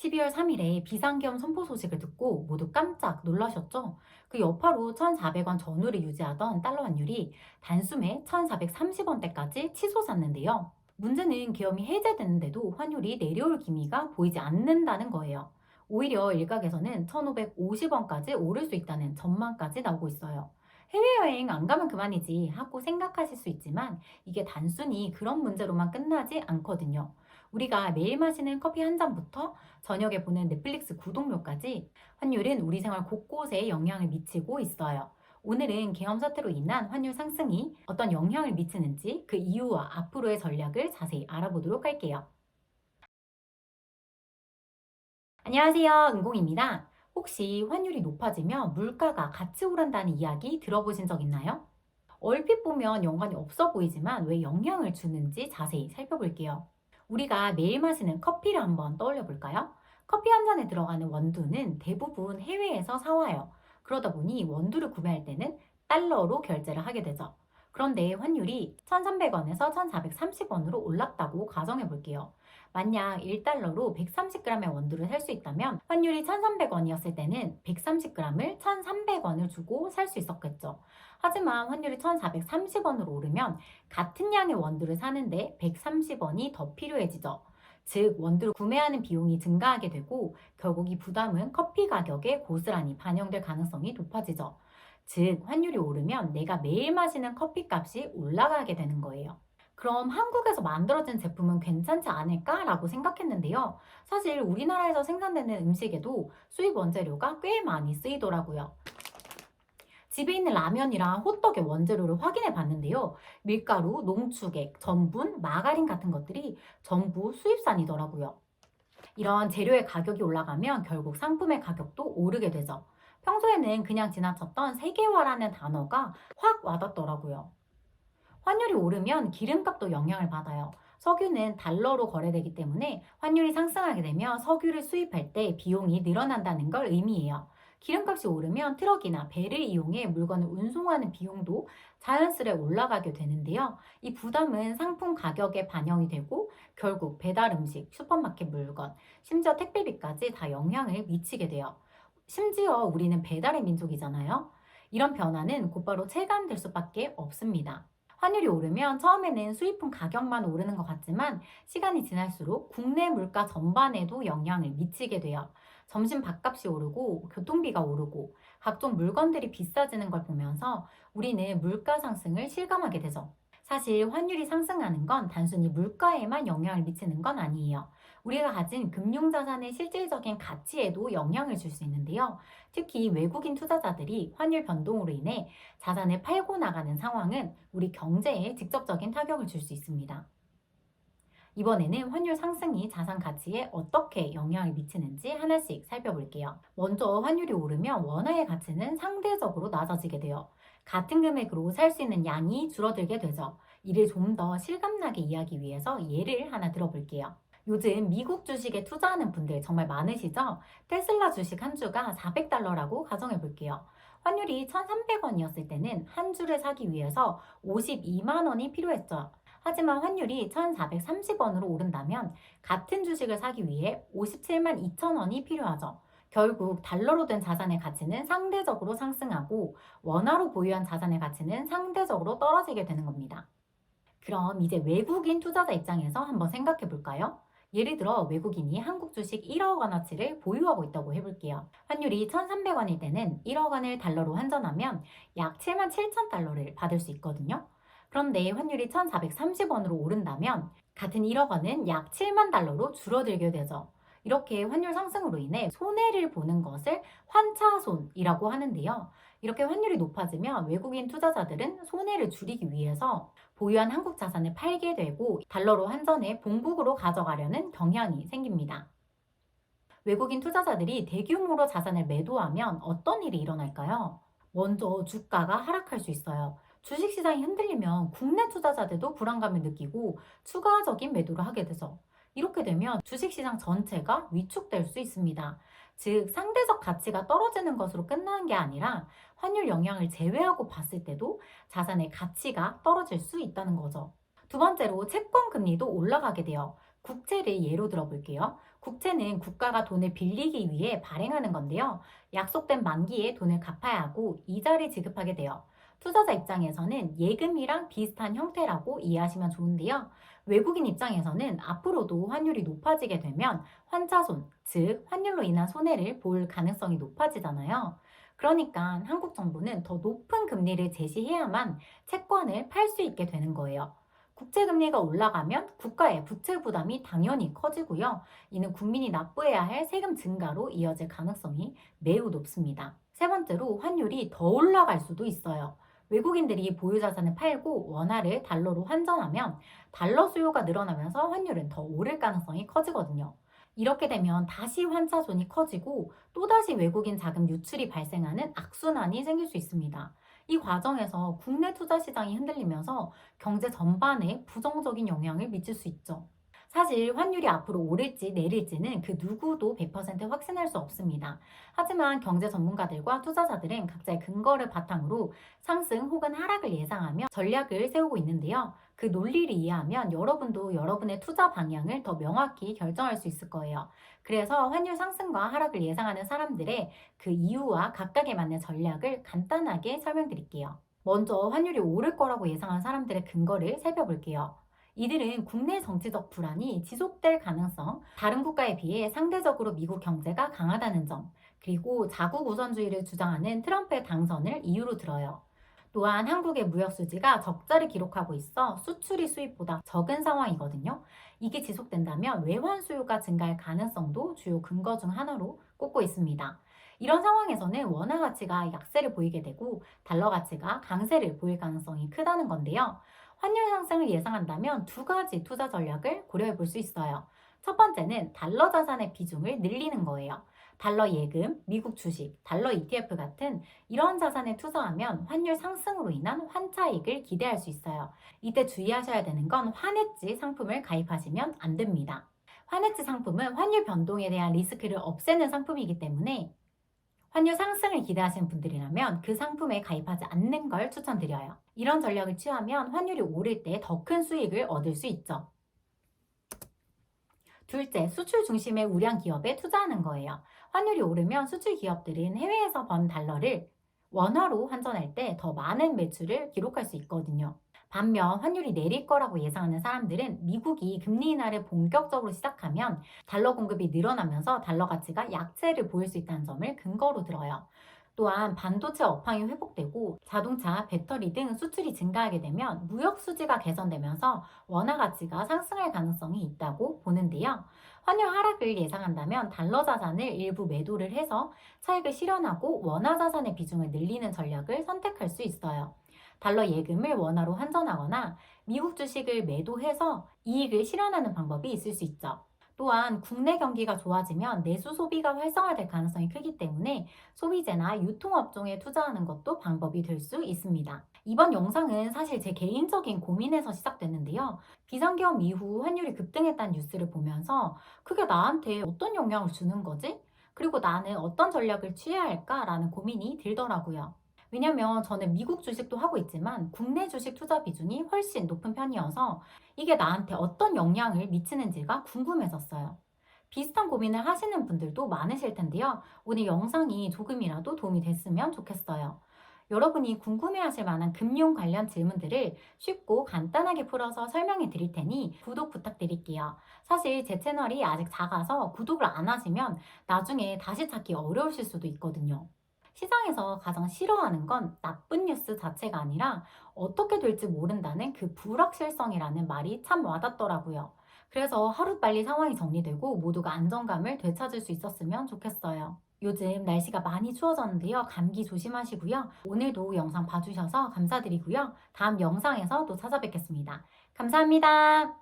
12월 3일에 비상계엄 선포 소식을 듣고 모두 깜짝 놀라셨죠? 그 여파로 1,400원 전후를 유지하던 달러 환율이 단숨에 1,430원대까지 치솟았는데요. 문제는 계엄이 해제됐는데도 환율이 내려올 기미가 보이지 않는다는 거예요. 오히려 일각에서는 1,550원까지 오를 수 있다는 전망까지 나오고 있어요. 해외여행 안 가면 그만이지 하고 생각하실 수 있지만 이게 단순히 그런 문제로만 끝나지 않거든요. 우리가 매일 마시는 커피 한 잔부터 저녁에 보는 넷플릭스 구독료까지 환율은 우리 생활 곳곳에 영향을 미치고 있어요. 오늘은 계엄 사태로 인한 환율 상승이 어떤 영향을 미치는지 그 이유와 앞으로의 전략을 자세히 알아보도록 할게요. 안녕하세요. 은공입니다. 혹시 환율이 높아지면 물가가 같이 오른다는 이야기 들어보신 적 있나요? 얼핏 보면 연관이 없어 보이지만 왜 영향을 주는지 자세히 살펴볼게요. 우리가 매일 마시는 커피를 한번 떠올려 볼까요? 커피 한 잔에 들어가는 원두는 대부분 해외에서 사와요. 그러다 보니 원두를 구매할 때는 달러로 결제를 하게 되죠. 그런데 환율이 1,300원에서 1,430원으로 올랐다고 가정해 볼게요. 만약 1달러로 130g의 원두를 살 수 있다면 환율이 1,300원이었을 때는 130g을 1,300원을 주고 살 수 있었겠죠. 하지만 환율이 1,430원으로 오르면 같은 양의 원두를 사는데 130원이 더 필요해지죠. 즉, 원두를 구매하는 비용이 증가하게 되고 결국 이 부담은 커피 가격에 고스란히 반영될 가능성이 높아지죠. 즉, 환율이 오르면 내가 매일 마시는 커피 값이 올라가게 되는 거예요. 그럼 한국에서 만들어진 제품은 괜찮지 않을까라고 생각했는데요. 사실 우리나라에서 생산되는 음식에도 수입 원재료가 꽤 많이 쓰이더라고요. 집에 있는 라면이랑 호떡의 원재료를 확인해 봤는데요. 밀가루, 농축액, 전분, 마가린 같은 것들이 전부 수입산이더라고요. 이런 재료의 가격이 올라가면 결국 상품의 가격도 오르게 되죠. 평소에는 그냥 지나쳤던 세계화라는 단어가 확 와닿더라고요. 환율이 오르면 기름값도 영향을 받아요. 석유는 달러로 거래되기 때문에 환율이 상승하게 되면 석유를 수입할 때 비용이 늘어난다는 걸 의미해요. 기름값이 오르면 트럭이나 배를 이용해 물건을 운송하는 비용도 자연스레 올라가게 되는데요. 이 부담은 상품 가격에 반영이 되고 결국 배달 음식, 슈퍼마켓 물건, 심지어 택배비까지 다 영향을 미치게 돼요. 심지어 우리는 배달의 민족이잖아요. 이런 변화는 곧바로 체감될 수밖에 없습니다. 환율이 오르면 처음에는 수입품 가격만 오르는 것 같지만 시간이 지날수록 국내 물가 전반에도 영향을 미치게 돼요. 점심 밥값이 오르고 교통비가 오르고 각종 물건들이 비싸지는 걸 보면서 우리는 물가 상승을 실감하게 되죠. 사실 환율이 상승하는 건 단순히 물가에만 영향을 미치는 건 아니에요. 우리가 가진 금융자산의 실질적인 가치에도 영향을 줄 수 있는데요. 특히 외국인 투자자들이 환율 변동으로 인해 자산을 팔고 나가는 상황은 우리 경제에 직접적인 타격을 줄 수 있습니다. 이번에는 환율 상승이 자산 가치에 어떻게 영향을 미치는지 하나씩 살펴볼게요. 먼저 환율이 오르면 원화의 가치는 상대적으로 낮아지게 돼요. 같은 금액으로 살 수 있는 양이 줄어들게 되죠. 이를 좀 더 실감나게 이해하기 위해서 예를 하나 들어볼게요. 요즘 미국 주식에 투자하는 분들 정말 많으시죠? 테슬라 주식 한 주가 400달러라고 가정해 볼게요. 환율이 1,300원이었을 때는 한 주를 사기 위해서 52만 원이 필요했죠. 하지만 환율이 1,430원으로 오른다면 같은 주식을 사기 위해 57만 2천 원이 필요하죠. 결국 달러로 된 자산의 가치는 상대적으로 상승하고 원화로 보유한 자산의 가치는 상대적으로 떨어지게 되는 겁니다. 그럼 이제 외국인 투자자 입장에서 한번 생각해 볼까요? 예를 들어 외국인이 한국 주식 1억 원어치를 보유하고 있다고 해볼게요. 환율이 1,300원일 때는 1억 원을 달러로 환전하면 약 7만 7천 달러를 받을 수 있거든요. 그런데 환율이 1,430원으로 오른다면 같은 1억 원은 약 7만 달러로 줄어들게 되죠. 이렇게 환율 상승으로 인해 손해를 보는 것을 환차손이라고 하는데요. 이렇게 환율이 높아지면 외국인 투자자들은 손해를 줄이기 위해서 보유한 한국 자산을 팔게 되고 달러로 환전해 본국으로 가져가려는 경향이 생깁니다. 외국인 투자자들이 대규모로 자산을 매도하면 어떤 일이 일어날까요? 먼저 주가가 하락할 수 있어요. 주식시장이 흔들리면 국내 투자자들도 불안감을 느끼고 추가적인 매도를 하게 되죠. 이렇게 되면 주식시장 전체가 위축될 수 있습니다. 즉, 상대적 가치가 떨어지는 것으로 끝나는 게 아니라 환율 영향을 제외하고 봤을 때도 자산의 가치가 떨어질 수 있다는 거죠. 두 번째로 채권 금리도 올라가게 돼요. 국채를 예로 들어 볼게요. 국채는 국가가 돈을 빌리기 위해 발행하는 건데요. 약속된 만기에 돈을 갚아야 하고 이자를 지급하게 돼요. 투자자 입장에서는 예금이랑 비슷한 형태라고 이해하시면 좋은데요. 외국인 입장에서는 앞으로도 환율이 높아지게 되면 환차손, 즉 환율로 인한 손해를 볼 가능성이 높아지잖아요. 그러니까 한국 정부는 더 높은 금리를 제시해야만 채권을 팔 수 있게 되는 거예요. 국채 금리가 올라가면 국가의 부채 부담이 당연히 커지고요. 이는 국민이 납부해야 할 세금 증가로 이어질 가능성이 매우 높습니다. 세 번째로 환율이 더 올라갈 수도 있어요. 외국인들이 보유자산을 팔고 원화를 달러로 환전하면 달러 수요가 늘어나면서 환율은 더 오를 가능성이 커지거든요. 이렇게 되면 다시 환차손이 커지고 또다시 외국인 자금 유출이 발생하는 악순환이 생길 수 있습니다. 이 과정에서 국내 투자 시장이 흔들리면서 경제 전반에 부정적인 영향을 미칠 수 있죠. 사실 환율이 앞으로 오를지 내릴지는 그 누구도 100% 확신할 수 없습니다. 하지만 경제 전문가들과 투자자들은 각자의 근거를 바탕으로 상승 혹은 하락을 예상하며 전략을 세우고 있는데요. 그 논리를 이해하면 여러분도 여러분의 투자 방향을 더 명확히 결정할 수 있을 거예요. 그래서 환율 상승과 하락을 예상하는 사람들의 그 이유와 각각에 맞는 전략을 간단하게 설명드릴게요. 먼저 환율이 오를 거라고 예상한 사람들의 근거를 살펴볼게요. 이들은 국내 정치적 불안이 지속될 가능성, 다른 국가에 비해 상대적으로 미국 경제가 강하다는 점, 그리고 자국 우선주의를 주장하는 트럼프의 당선을 이유로 들어요. 또한 한국의 무역 수지가 적자를 기록하고 있어 수출이 수입보다 적은 상황이거든요. 이게 지속된다면 외환 수요가 증가할 가능성도 주요 근거 중 하나로 꼽고 있습니다. 이런 상황에서는 원화 가치가 약세를 보이게 되고 달러 가치가 강세를 보일 가능성이 크다는 건데요. 환율 상승을 예상한다면 두 가지 투자 전략을 고려해 볼 수 있어요. 첫 번째는 달러 자산의 비중을 늘리는 거예요. 달러 예금, 미국 주식, 달러 ETF 같은 이런 자산에 투자하면 환율 상승으로 인한 환차익을 기대할 수 있어요. 이때 주의하셔야 되는 건 환해지 상품을 가입하시면 안 됩니다. 환해지 상품은 환율 변동에 대한 리스크를 없애는 상품이기 때문에 환율 상승을 기대하시는 분들이라면 그 상품에 가입하지 않는 걸 추천드려요. 이런 전략을 취하면 환율이 오를 때 더 큰 수익을 얻을 수 있죠. 둘째, 수출 중심의 우량 기업에 투자하는 거예요. 환율이 오르면 수출 기업들은 해외에서 번 달러를 원화로 환전할 때 더 많은 매출을 기록할 수 있거든요. 반면 환율이 내릴 거라고 예상하는 사람들은 미국이 금리 인하를 본격적으로 시작하면 달러 공급이 늘어나면서 달러 가치가 약세를 보일 수 있다는 점을 근거로 들어요. 또한 반도체 업황이 회복되고 자동차, 배터리 등 수출이 증가하게 되면 무역 수지가 개선되면서 원화 가치가 상승할 가능성이 있다고 보는데요. 환율 하락을 예상한다면 달러 자산을 일부 매도를 해서 차익을 실현하고 원화 자산의 비중을 늘리는 전략을 선택할 수 있어요. 달러 예금을 원화로 환전하거나 미국 주식을 매도해서 이익을 실현하는 방법이 있을 수 있죠. 또한 국내 경기가 좋아지면 내수 소비가 활성화될 가능성이 크기 때문에 소비재나 유통업종에 투자하는 것도 방법이 될 수 있습니다. 이번 영상은 사실 제 개인적인 고민에서 시작됐는데요. 비상계엄 이후 환율이 급등했다는 뉴스를 보면서 그게 나한테 어떤 영향을 주는 거지? 그리고 나는 어떤 전략을 취해야 할까라는 고민이 들더라고요. 왜냐면 저는 미국 주식도 하고 있지만 국내 주식 투자 비중이 훨씬 높은 편이어서 이게 나한테 어떤 영향을 미치는지가 궁금해졌어요. 비슷한 고민을 하시는 분들도 많으실 텐데요. 오늘 영상이 조금이라도 도움이 됐으면 좋겠어요. 여러분이 궁금해하실 만한 금융 관련 질문들을 쉽고 간단하게 풀어서 설명해 드릴 테니 구독 부탁드릴게요. 사실 제 채널이 아직 작아서 구독을 안 하시면 나중에 다시 찾기 어려우실 수도 있거든요. 시장에서 가장 싫어하는 건 나쁜 뉴스 자체가 아니라 어떻게 될지 모른다는 그 불확실성이라는 말이 참 와닿더라고요. 그래서 하루빨리 상황이 정리되고 모두가 안정감을 되찾을 수 있었으면 좋겠어요. 요즘 날씨가 많이 추워졌는데요. 감기 조심하시고요. 오늘도 영상 봐주셔서 감사드리고요. 다음 영상에서 또 찾아뵙겠습니다. 감사합니다.